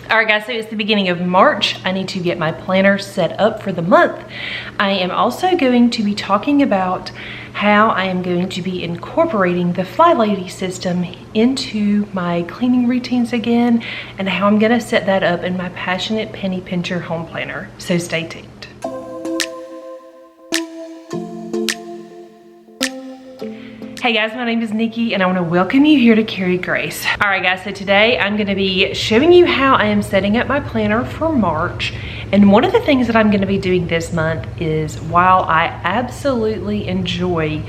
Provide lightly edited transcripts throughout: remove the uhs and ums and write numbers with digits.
All right guys, so it's the beginning of March. I need to get my planner set up for the month. I am also going to be talking about how I am going to be incorporating the Flylady system into my cleaning routines again, and how I'm gonna set that up in my Passionate Penny Pincher home planner. So stay tuned. Hey guys, my name is Nikki and I want to welcome you here to Carry Grace. All right guys, so today I'm going to be showing you how I am setting up my planner for March. And one of the things that I'm going to be doing this month is, while I absolutely enjoy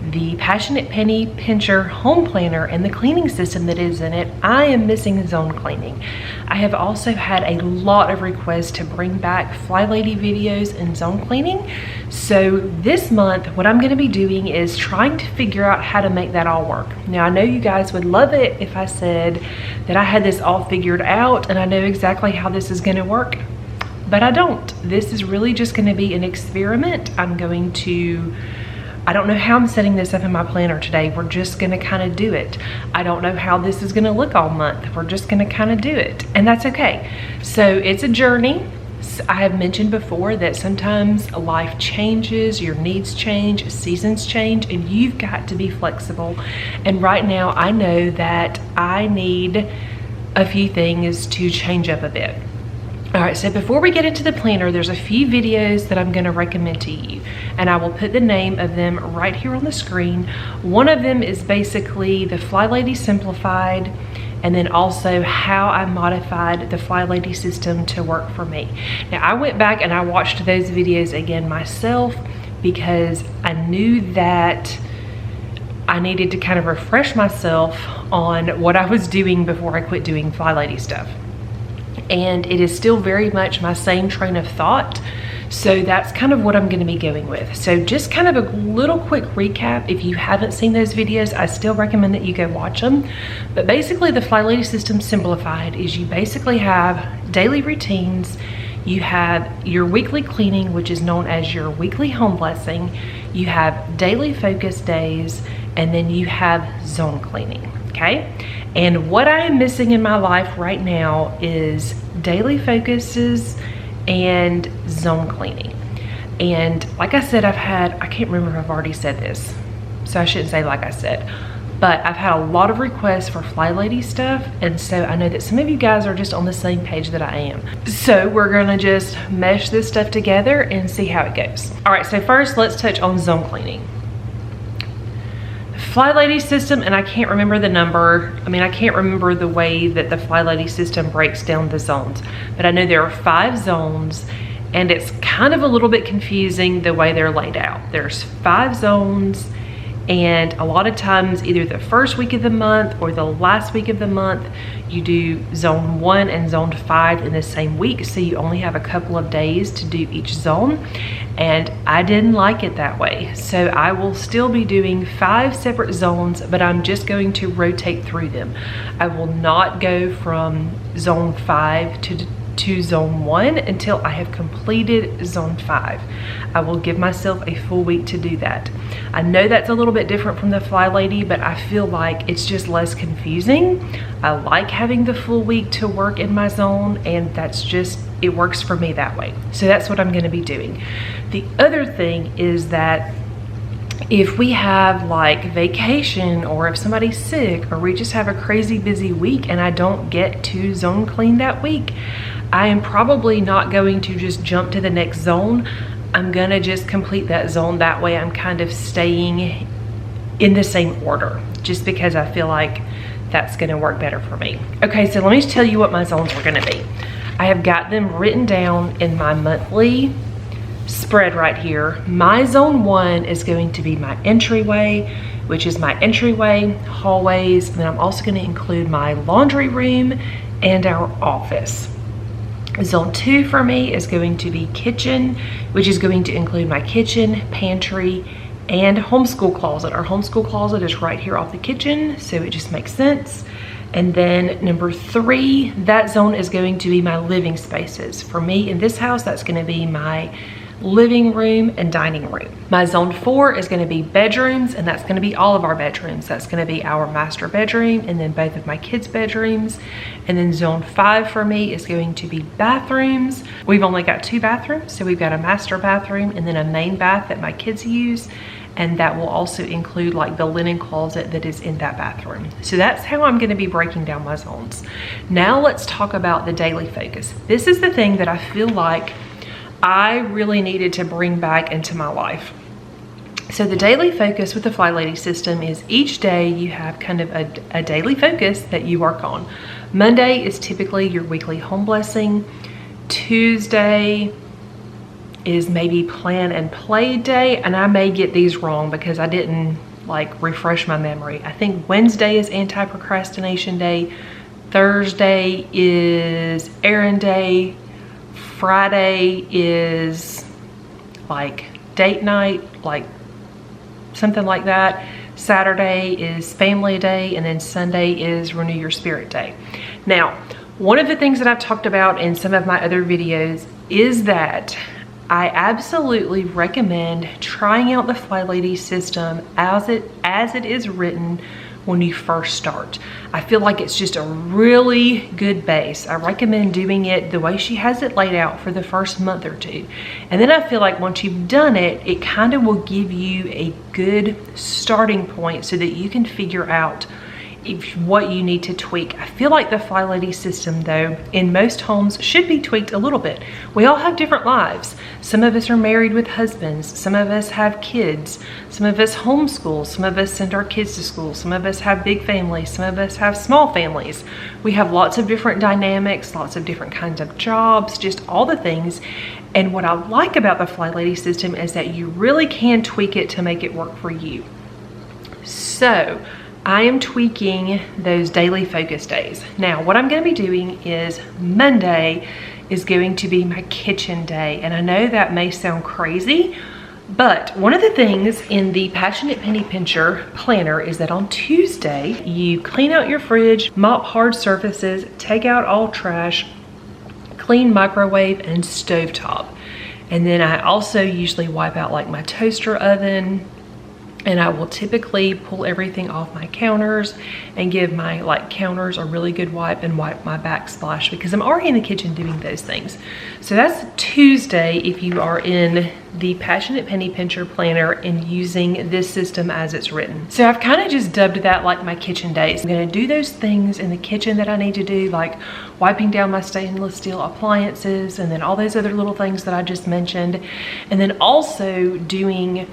the Passionate Penny Pincher home planner and the cleaning system that is in it, I am missing zone cleaning. I have also had a lot of requests to bring back Flylady videos and zone cleaning. So this month, what I'm gonna be doing is trying to figure out how to make that all work. Now, I know you guys would love it if I said that I had this all figured out and I know exactly how this is gonna work, but I don't. This is really just gonna be an experiment. I don't know how I'm setting this up in my planner today. We're just gonna kind of do it. I don't know how this is gonna look all month. We're just gonna kind of do it, and that's okay. So it's a journey. I have mentioned before that sometimes life changes, your needs change, seasons change, and you've got to be flexible. And right now I know that I need a few things to change up a bit. All right, so before we get into the planner, there's a few videos that I'm gonna recommend to you, and I will put the name of them right here on the screen. One of them is basically the Flylady Simplified, and then also how I modified the Flylady system to work for me. Now, I went back and I watched those videos again myself because I knew that I needed to kind of refresh myself on what I was doing before I quit doing Flylady stuff. And it is still very much my same train of thought. So that's kind of what I'm gonna be going with. So just kind of a little quick recap. If you haven't seen those videos, I still recommend that you go watch them. But basically the Flylady System Simplified is you basically have daily routines, you have your weekly cleaning, which is known as your weekly home blessing, you have daily focus days, and then you have zone cleaning, okay? And what I am missing in my life right now is daily focuses and zone cleaning. And like I said, I can't remember if I've already said this, so I shouldn't say like I said, but I've had a lot of requests for Flylady stuff, and so I know that some of you guys are just on the same page that I am. So we're gonna just mesh this stuff together and see how it goes. All right, so first let's touch on zone cleaning. Flylady system, and I can't remember the number. I mean, I can't remember the way that the Flylady system breaks down the zones, but I know there are 5 zones, and it's kind of a little bit confusing the way they're laid out. There's 5 zones, and a lot of times either the first week of the month or the last week of the month, you do zone 1 and zone 5 in the same week, so you only have a couple of days to do each zone. And I didn't like it that way. So I will still be doing 5 separate zones, but I'm just going to rotate through them. I will not go from zone 5 to zone 1 until I have completed zone 5. I will give myself a full week to do that. I know that's a little bit different from the Flylady, but I feel like it's just less confusing. I like having the full week to work in my zone, and it works for me that way. So that's what I'm gonna be doing. The other thing is that if we have like vacation, or if somebody's sick, or we just have a crazy busy week and I don't get to zone clean that week, I am probably not going to just jump to the next zone. I'm gonna just complete that zone. That way I'm kind of staying in the same order, just because I feel like that's gonna work better for me. Okay, so let me tell you what my zones are gonna be. I have got them written down in my monthly spread right here. My zone 1 is going to be my entryway, which is my entryway, hallways, and then I'm also gonna include my laundry room and our office. Zone 2 for me is going to be kitchen, which is going to include my kitchen, pantry, and homeschool closet. Our homeschool closet is right here off the kitchen, so it just makes sense. And then number 3, that zone is going to be my living spaces. For me in this house, that's gonna be my living room, and dining room. My zone 4 is gonna be bedrooms, and that's gonna be all of our bedrooms. That's gonna be our master bedroom and then both of my kids' bedrooms. And then zone 5 for me is going to be bathrooms. We've only got 2 bathrooms, so we've got a master bathroom and then a main bath that my kids use. And that will also include like the linen closet that is in that bathroom. So that's how I'm gonna be breaking down my zones. Now let's talk about the daily focus. This is the thing that I feel like I really needed to bring back into my life. So the daily focus with the Flylady system is each day you have kind of a daily focus that you work on. Monday is typically your weekly home blessing. Tuesday is maybe plan and play day, and I may get these wrong because I didn't like refresh my memory. I think Wednesday is anti-procrastination day. Thursday is errand day. Friday is like date night, like something like that. Saturday is family day, and then Sunday is renew your spirit day. Now, one of the things that I've talked about in some of my other videos is that I absolutely recommend trying out the Flylady system as it is written when you first start. I feel like it's just a really good base. I recommend doing it the way she has it laid out for the first month or 2. And then I feel like once you've done it, it kind of will give you a good starting point so that you can figure out what you need to tweak. I feel like the Flylady system though, in most homes should be tweaked a little bit. We all have different lives. Some of us are married with husbands. Some of us have kids. Some of us homeschool. Some of us send our kids to school. Some of us have big families. Some of us have small families. We have lots of different dynamics, lots of different kinds of jobs, just all the things. And what I like about the Flylady system is that you really can tweak it to make it work for you. So I am tweaking those daily focus days. Now, what I'm gonna be doing is Monday is going to be my kitchen day. And I know that may sound crazy, but one of the things in the Passionate Penny Pincher planner is that on Tuesday, you clean out your fridge, mop hard surfaces, take out all trash, clean microwave and stovetop. And then I also usually wipe out like my toaster oven, and I will typically pull everything off my counters and give my counters a really good wipe and wipe my backsplash because I'm already in the kitchen doing those things. So that's Tuesday if you are in the Passionate Penny Pincher planner and using this system as it's written. So I've kind of just dubbed that like my kitchen days. I'm gonna do those things in the kitchen that I need to do, like wiping down my stainless steel appliances and then all those other little things that I just mentioned. And then also doing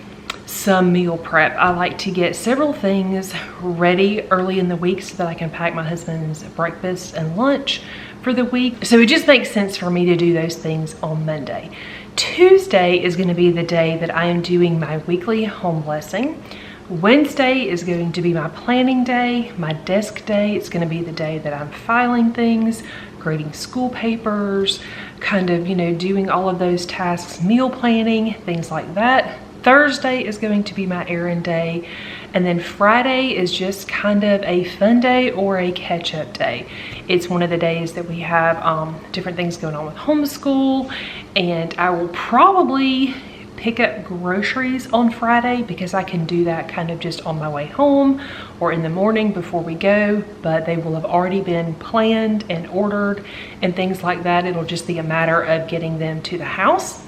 some meal prep. I like to get several things ready early in the week so that I can pack my husband's breakfast and lunch for the week. So it just makes sense for me to do those things on Monday. Tuesday is going to be the day that I am doing my weekly home blessing. Wednesday is going to be my planning day, my desk day. It's going to be the day that I'm filing things, grading school papers, kind of, doing all of those tasks, meal planning, things like that. Thursday is going to be my errand day, and then Friday is just kind of a fun day or a catch-up day. It's one of the days that we have different things going on with homeschool, and I will probably pick up groceries on Friday because I can do that kind of just on my way home or in the morning before we go, but they will have already been planned and ordered and things like that. It'll just be a matter of getting them to the house.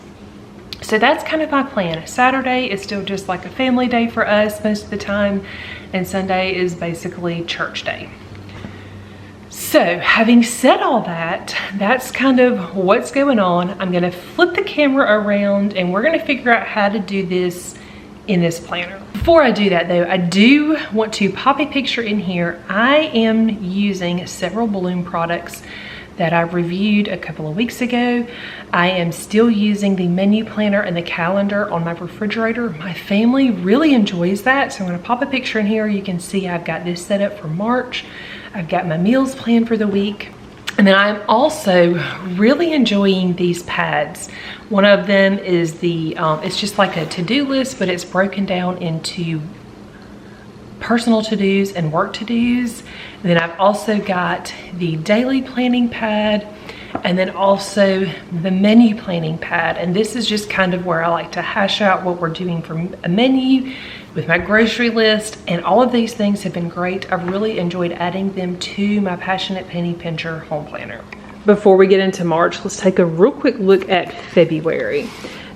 So that's kind of my plan. Saturday is still just like a family day for us most of the time, and Sunday is basically church day. So having said all that, that's kind of what's going on. I'm gonna flip the camera around and we're gonna figure out how to do this in this planner. Before I do that though, I do want to pop a picture in here. I am using several balloon products that I reviewed a couple of weeks ago. I am still using the menu planner and the calendar on my refrigerator. My family really enjoys that, so I'm gonna pop a picture in here. You can see I've got this set up for March. I've got my meals planned for the week. And then I'm also really enjoying these pads. One of them is the, it's just like a to-do list, but it's broken down into personal to-dos and work to-dos. And then I've also got the daily planning pad, and then also the menu planning pad. And this is just kind of where I like to hash out what we're doing for a menu with my grocery list, and all of these things have been great. I've really enjoyed adding them to my Passionate Penny Pincher home planner. Before we get into March, let's take a real quick look at February.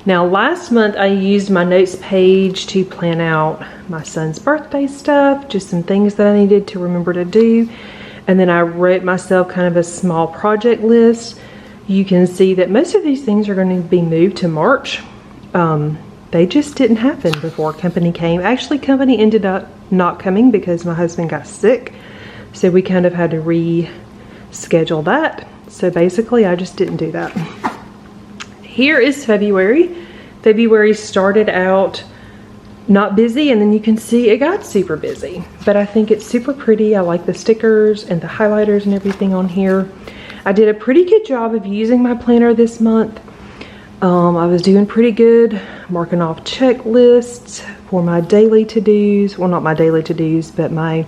Now, last month I used my notes page to plan out my son's birthday stuff, just some things that I needed to remember to do. And then I wrote myself kind of a small project list. You can see that most of these things are going to be moved to March. They just didn't happen before company came. Actually, company ended up not coming because my husband got sick. So we kind of had to reschedule that. So basically, I just didn't do that. Here is February. February started out not busy, and then you can see it got super busy. But I think it's super pretty. I like the stickers and the highlighters and everything on here. I did a pretty good job of using my planner this month. I was doing pretty good, marking off checklists for my daily to-dos. Well, not my daily to-dos, but my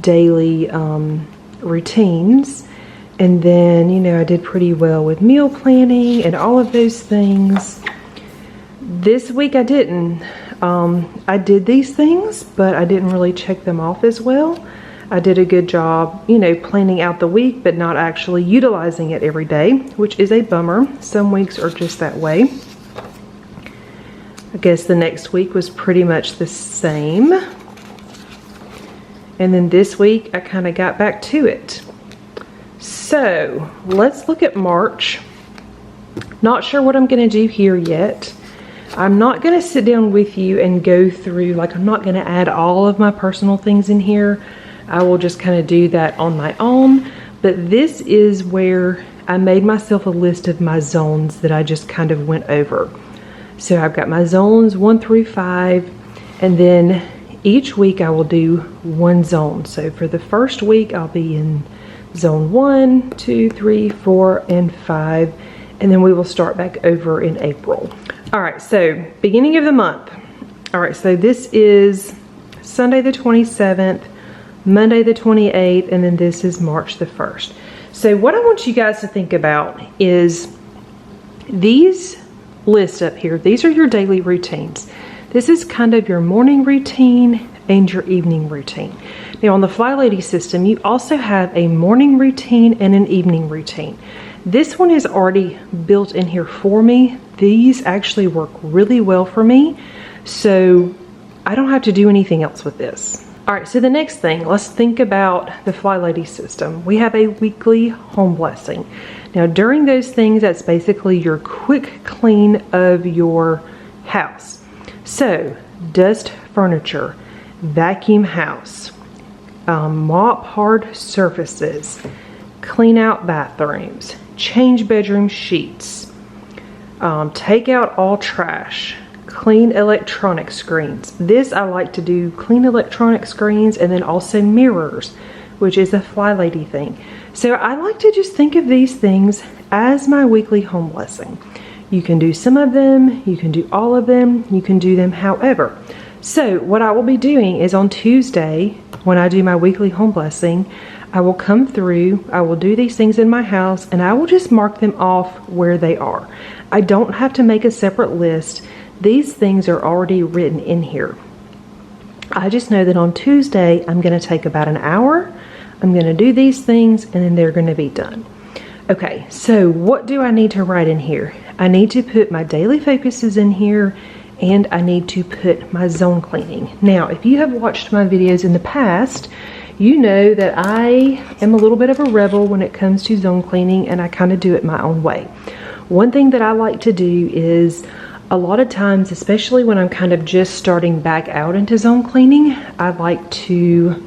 daily routines. And then, you know, I did pretty well with meal planning and all of those things. This week I didn't. I did these things, but I didn't really check them off as well. I did a good job, you know, planning out the week, but not actually utilizing it every day, which is a bummer. Some weeks are just that way. I guess the next week was pretty much the same. And then this week I kind of got back to it. So let's look at March. Not sure what I'm going to do here yet. I'm not going to sit down with you and go through, like, I'm not going to add all of my personal things in here. I will just kind of do that on my own. But this is where I made myself a list of my zones that I just kind of went over. So I've got my zones 1 through 5, and then each week I will do one zone. So for the first week, I'll be in zone 1, 2, 3, 4, and 5, and then we will start back over in April. All right, so beginning of the month. All right, so this is Sunday the 27th, Monday the 28th, and then this is March the 1st. So what I want you guys to think about is these lists up here. These are your daily routines. This is kind of your morning routine and your evening routine. Now on the Flylady system, you also have a morning routine and an evening routine. This one is already built in here for me. These actually work really well for me, so I don't have to do anything else with this. All right, so the next thing, let's think about the Flylady system. We have a weekly home blessing. Now during those things, that's basically your quick clean of your house. So dust furniture, vacuum house, mop hard surfaces, clean out bathrooms, change bedroom sheets, take out all trash, clean electronic screens. This I like to do, clean electronic screens, and then also mirrors, which is a Flylady thing. So I like to just think of these things as my weekly home blessing. You can do some of them, you can do all of them, you can do them however. So what I will be doing is on Tuesday, when I do my weekly home blessing, I will come through, I will do these things in my house, and I will just mark them off where they are. I don't have to make a separate list. These things are already written in here. I just know that on Tuesday, I'm going to take about an hour. I'm going to do these things, and then they're going to be done. Okay, so what do I need to write in here? I need to put my daily focuses in here, and I need to put my zone cleaning. Now, if you have watched my videos in the past, you know that I am a little bit of a rebel when it comes to zone cleaning, and I kind of do it my own way. One thing that I like to do is, a lot of times, especially when I'm kind of just starting back out into zone cleaning, I like to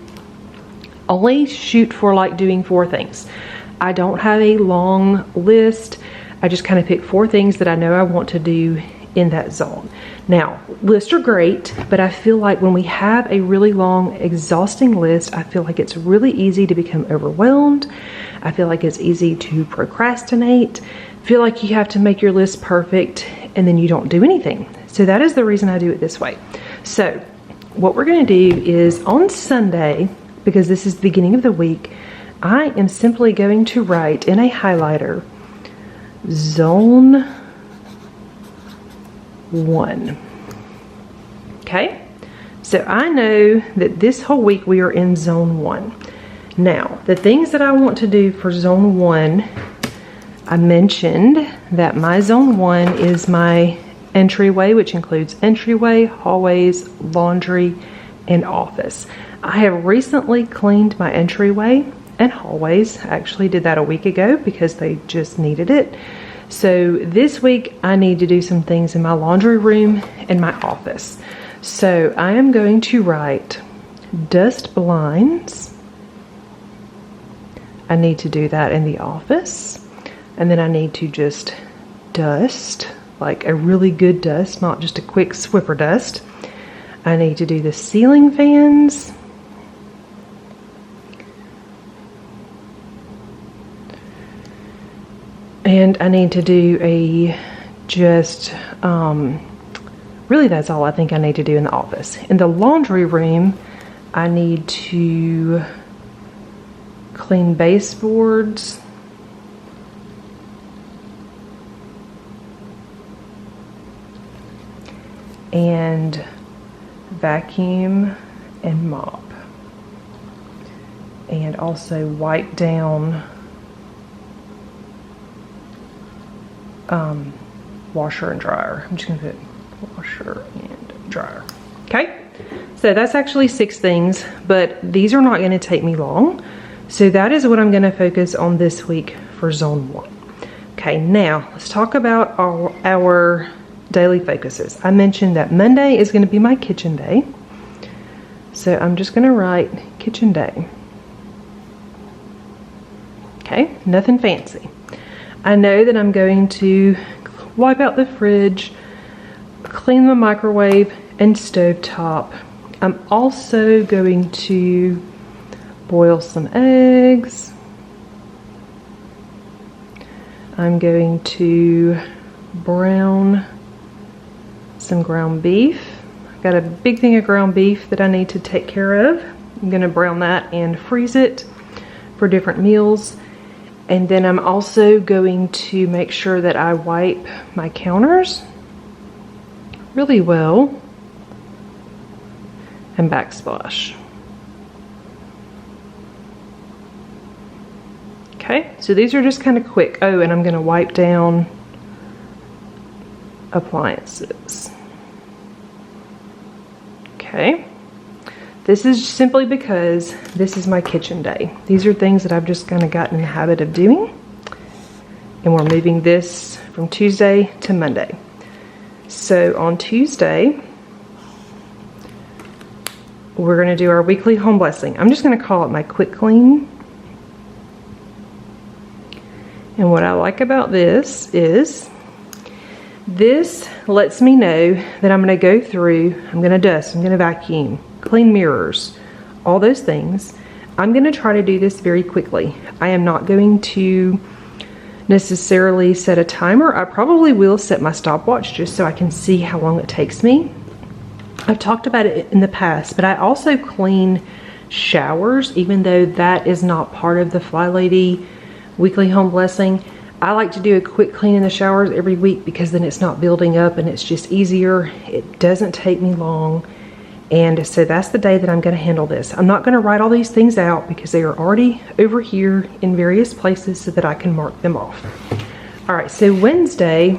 only shoot for like doing 4 things. I don't have a long list. I just kind of pick 4 things that I know I want to do in that zone. Now, lists are great, but I feel like when we have a really long, exhausting list, I feel like it's really easy to become overwhelmed. I feel like it's easy to procrastinate. Feel like you have to make your list perfect and then you don't do anything. So that is the reason I do it this way. So what we're going to do is on Sunday, because this is the beginning of the week, I am simply going to write in a highlighter Zone 1. Okay, so I know that this whole week we are in Zone 1. Now, the things that I want to do for Zone 1, I mentioned that my Zone 1 is my entryway, which includes entryway, hallways, laundry, and office. I have recently cleaned my entryway and hallways. I actually did that a week ago because they just needed it. So this week I need to do some things in my laundry room and my office. So I am going to write dust blinds. I need to do that in the office. And then I need to just dust, like a really good dust, not just a quick swiffer dust. I need to do the ceiling fans. And I need to do really that's all I think I need to do in the office. In the laundry room, I need to clean baseboards. And vacuum and mop. And also wipe down washer and dryer. I'm just gonna put washer and dryer. Okay, so that's actually 6 things, but these are not gonna take me long. So that is what I'm gonna focus on this week for Zone 1. Okay, now let's talk about our daily focuses. I mentioned that Monday is gonna be my kitchen day. So I'm just gonna write kitchen day. Okay, nothing fancy. I know that I'm going to wipe out the fridge, clean the microwave and stovetop. I'm also going to boil some eggs. I'm going to brown some ground beef. I've got a big thing of ground beef that I need to take care of. I'm gonna brown that and freeze it for different meals. And then I'm also going to make sure that I wipe my counters really well and backsplash. Okay, so these are just kind of quick. Oh, and I'm gonna wipe down appliances. Okay. This is simply because this is my kitchen day. These are things that I've just kind of gotten in the habit of doing. And we're moving this from Tuesday to Monday. So on Tuesday, we're gonna do our weekly home blessing. I'm just gonna call it my quick clean. And what I like about this is, this lets me know that I'm gonna go through, I'm gonna dust, I'm gonna vacuum, clean mirrors, all those things. I'm gonna try to do this very quickly. I am not going to necessarily set a timer. I probably will set my stopwatch just so I can see how long it takes me. I've talked about it in the past, but I also clean showers, even though that is not part of the Flylady weekly home blessing. I like to do a quick clean in the showers every week because then it's not building up and it's just easier. It doesn't take me long. And so that's the day that I'm gonna handle this. I'm not gonna write all these things out because they are already over here in various places so that I can mark them off. All right, so Wednesday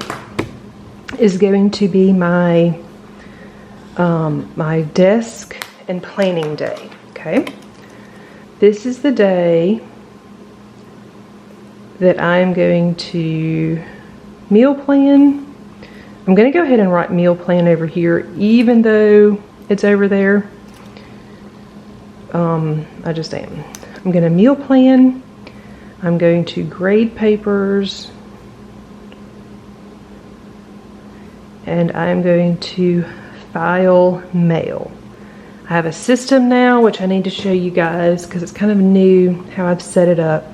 is going to be my, my desk and planning day, okay? This is the day that I'm going to meal plan. I'm gonna go ahead and write meal plan over here, even though it's over there. I just am. I'm gonna meal plan. I'm going to grade papers. And I'm going to file mail. I have a system now, which I need to show you guys because it's kind of new how I've set it up.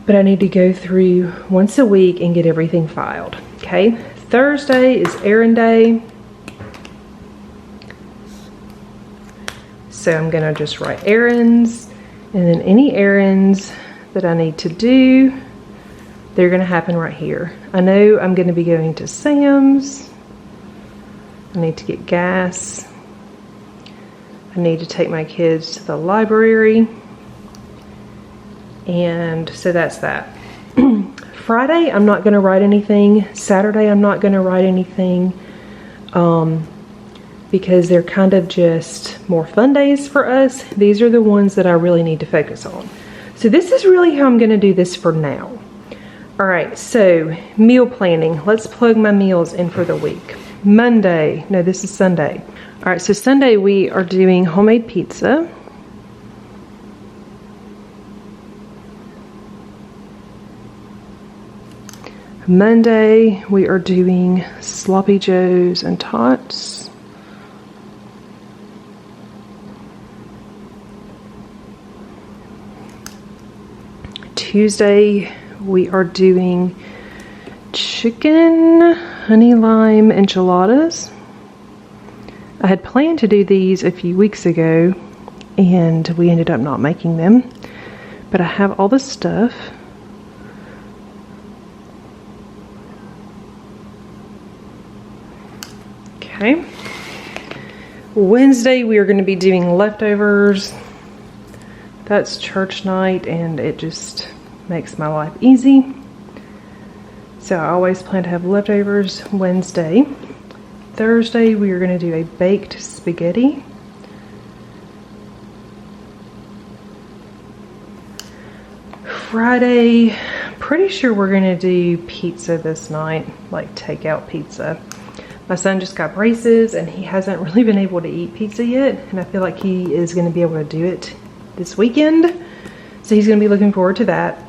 But I need to go through once a week and get everything filed, okay? Thursday is errand day. So I'm gonna just write errands, and then any errands that I need to do they're gonna happen right here. I know I'm gonna be going to Sam's. I need to get gas. I need to take my kids to the library. And so that's that. Friday, I'm not gonna write anything. Saturday, I'm not gonna write anything. Because they're kind of just more fun days for us. These are the ones that I really need to focus on. So this is really how I'm gonna do this for now. All right, so meal planning. Let's plug my meals in for the week. Monday, no, this is Sunday. All right, so Sunday we are doing homemade pizza. Monday, we are doing sloppy joes and tots. Tuesday, we are doing chicken honey lime enchiladas. I had planned to do these a few weeks ago and we ended up not making them, but I have all the stuff. Okay. Wednesday we are going to be doing leftovers. That's church night and it just makes my life easy. So I always plan to have leftovers Wednesday. Thursday we are going to do a baked spaghetti. Friday, pretty sure we're going to do pizza this night, like takeout pizza. My son just got braces and he hasn't really been able to eat pizza yet, and I feel like he is going to be able to do it this weekend. So he's going to be looking forward to that.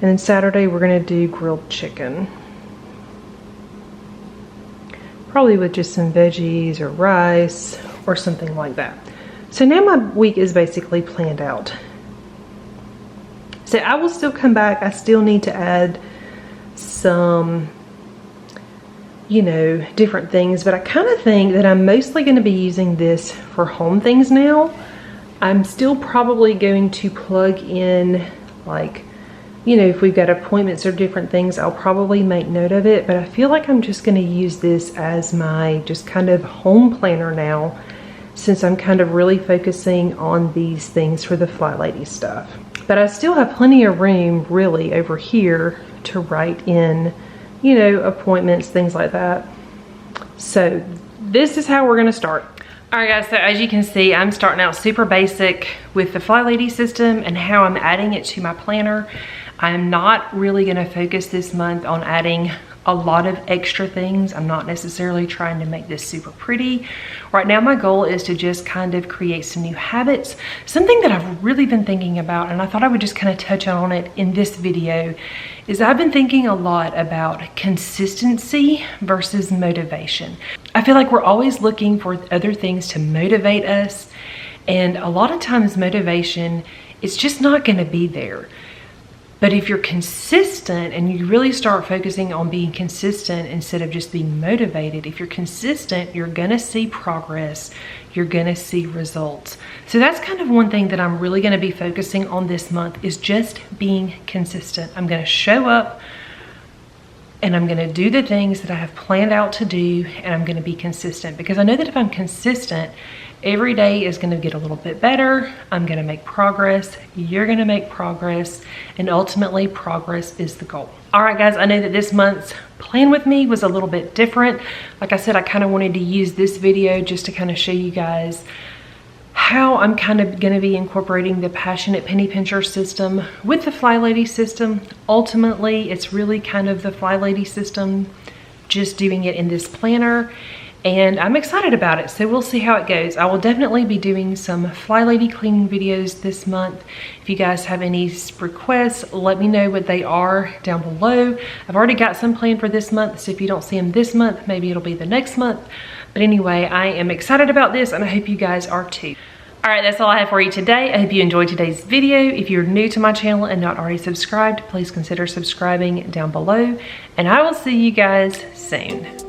And then Saturday we're going to do grilled chicken. Probably with just some veggies or rice or something like that. So now my week is basically planned out. So I will still come back. I still need to add some, you know, different things, but I kind of think that I'm mostly going to be using this for home things now. I'm still probably going to plug in, like, you know, if we've got appointments or different things, I'll probably make note of it, but I feel like I'm just going to use this as my just kind of home planner now, since I'm kind of really focusing on these things for the Flylady stuff. But I still have plenty of room really over here to write in, you know, appointments, things like that. So this is how we're going to start. All right guys, so as you can see, I'm starting out super basic with the Flylady system and how I'm adding it to my planner. I'm not really going to focus this month on adding a lot of extra things. I'm not necessarily trying to make this super pretty. Right now my goal is to just kind of create some new habits. Something that I've really been thinking about, and I thought I would just kind of touch on it in this video, is I've been thinking a lot about consistency versus motivation. I feel like we're always looking for other things to motivate us, and a lot of times motivation is just not going to be there. But if you're consistent and you really start focusing on being consistent instead of just being motivated, if you're consistent, you're gonna see progress, you're gonna see results. So that's kind of one thing that I'm really gonna be focusing on this month, is just being consistent. I'm gonna show up and I'm gonna do the things that I have planned out to do, and I'm gonna be consistent, because I know that if I'm consistent, every day is gonna get a little bit better. I'm gonna make progress, you're gonna make progress, and ultimately progress is the goal. All right guys, I know that this month's plan with me was a little bit different. Like I said, I kind of wanted to use this video just to kind of show you guys how I'm kind of gonna be incorporating the Passionate Penny Pincher system with the Flylady system. Ultimately, it's really kind of the Flylady system, just doing it in this planner. And I'm excited about it, so we'll see how it goes. I will definitely be doing some Flylady cleaning videos this month. If you guys have any requests, let me know what they are down below. I've already got some planned for this month, so if you don't see them this month, maybe it'll be the next month. But anyway, I am excited about this, and I hope you guys are too. All right, that's all I have for you today. I hope you enjoyed today's video. If you're new to my channel and not already subscribed, please consider subscribing down below, and I will see you guys soon.